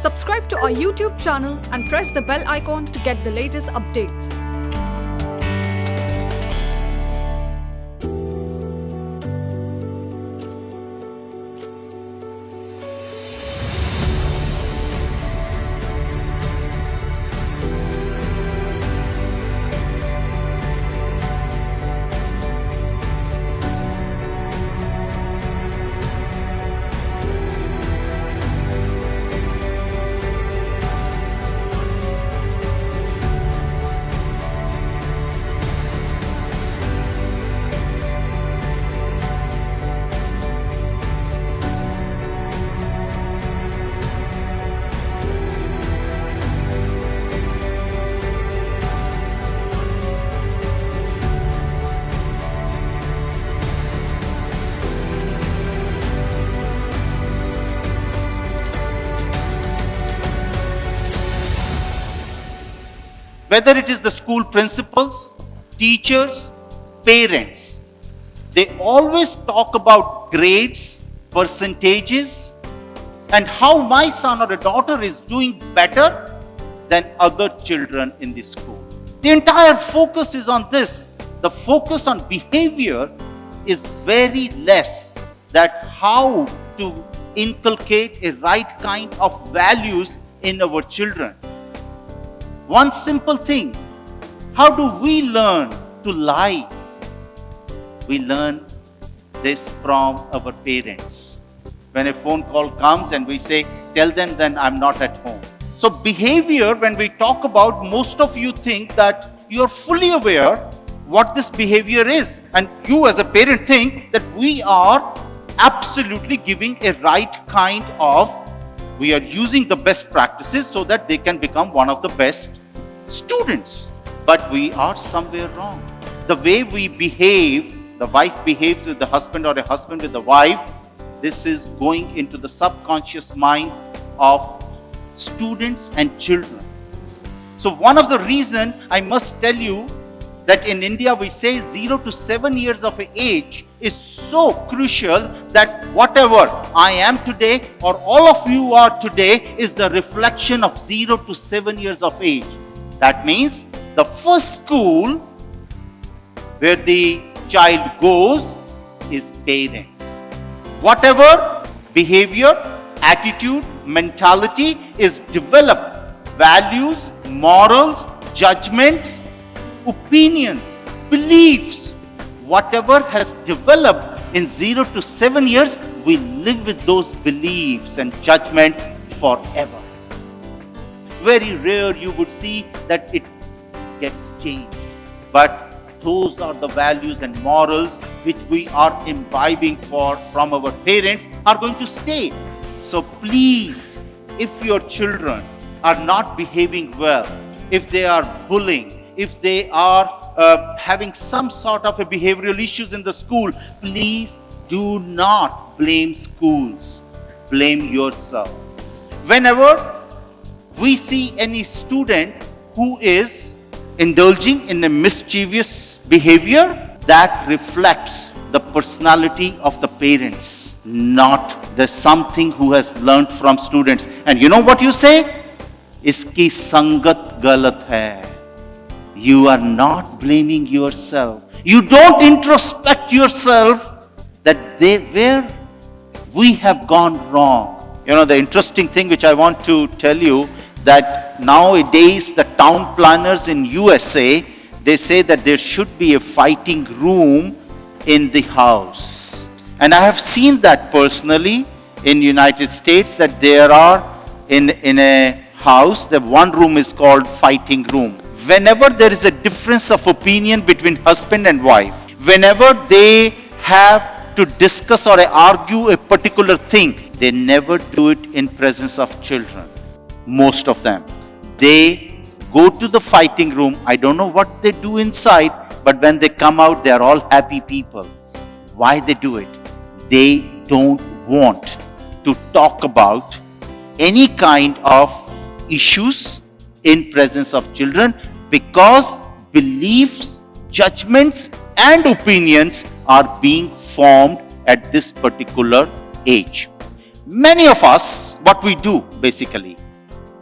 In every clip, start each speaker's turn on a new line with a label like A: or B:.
A: Subscribe to our YouTube channel and press the bell icon to get the latest updates.
B: Whether it is the school principals, teachers, parents, they always talk about grades, percentages, and how my son or a daughter is doing better than other children in the school. The entire focus is on this. The focus on behavior is very less that how to inculcate a right kind of values in our children. One simple thing, how do we learn to lie? We learn this from our parents. When a phone call comes and we say, tell them then I'm not at home. So behavior, when we talk about, most of you think that you are fully aware what this behavior is. And you as a parent think that we are absolutely giving a right kind of, we are using the best practices so that they can become one of the best students. But we are somewhere wrong. The way we behave, the wife behaves with the husband or a husband with the wife, this is going into the subconscious mind of students and children. So one of the reasons I must tell you that in India we say 0 to 7 years of age is so crucial that whatever I am today or all of you are today is the reflection of 0 to 7 years of age. That means the first school where the child goes is parents. Whatever behavior, attitude, mentality is developed, values, morals, judgments, opinions, beliefs, whatever has developed in 0 to 7 years, we live with those beliefs and judgments forever. Very rare you would see that it gets changed. But those are the values and morals which we are imbibing from our parents are going to stay. So please, if your children are not behaving well, if they are bullying, if they are having some sort of a behavioral issues in the school, please do not blame schools. Blame yourself. Whenever we see any student who is indulging in a mischievous behavior, that reflects the personality of the parents, not the something who has learned from students. And you know what you say? Iski sangat galat hai. You are not blaming yourself. You don't introspect yourself that where we have gone wrong. You know, the interesting thing which I want to tell you, that nowadays the town planners in USA, they say that there should be a fighting room in the house. And I have seen that personally in United States, that there are in a house, the one room is called fighting room. Whenever there is a difference of opinion between husband and wife, whenever they have to discuss or argue a particular thing, they never do it in presence of children. Most of them, they go to the fighting room. I don't know what they do inside, but when they come out, they are all happy people. Why they do it? They don't want to talk about any kind of issues in presence of children, because beliefs, judgments and opinions are being formed at this particular age. Many of us, what we do basically,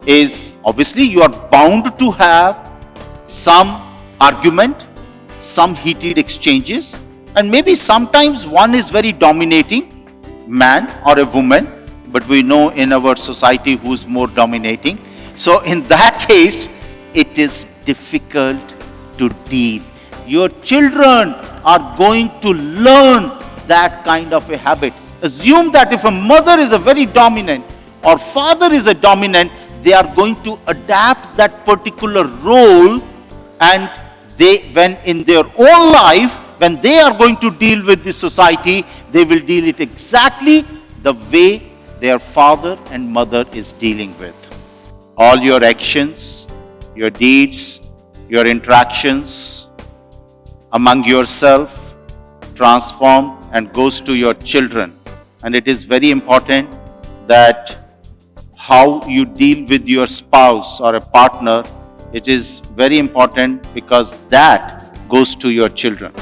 B: is obviously you are bound to have some argument, some heated exchanges, and maybe sometimes one is very dominating, man or a woman, but we know in our society who's more dominating. So in that case, it is difficult to deal. Your children are going to learn that kind of a habit. Assume that if a mother is a very dominant or father is a dominant, they are going to adapt that particular role, and they, when in their own life, when they are going to deal with the society, they will deal it exactly the way their father and mother is dealing with. All your actions, your deeds, your interactions among yourself transform and goes to your children. And it is very important that how you deal with your spouse or a partner, it is very important because that goes to your children.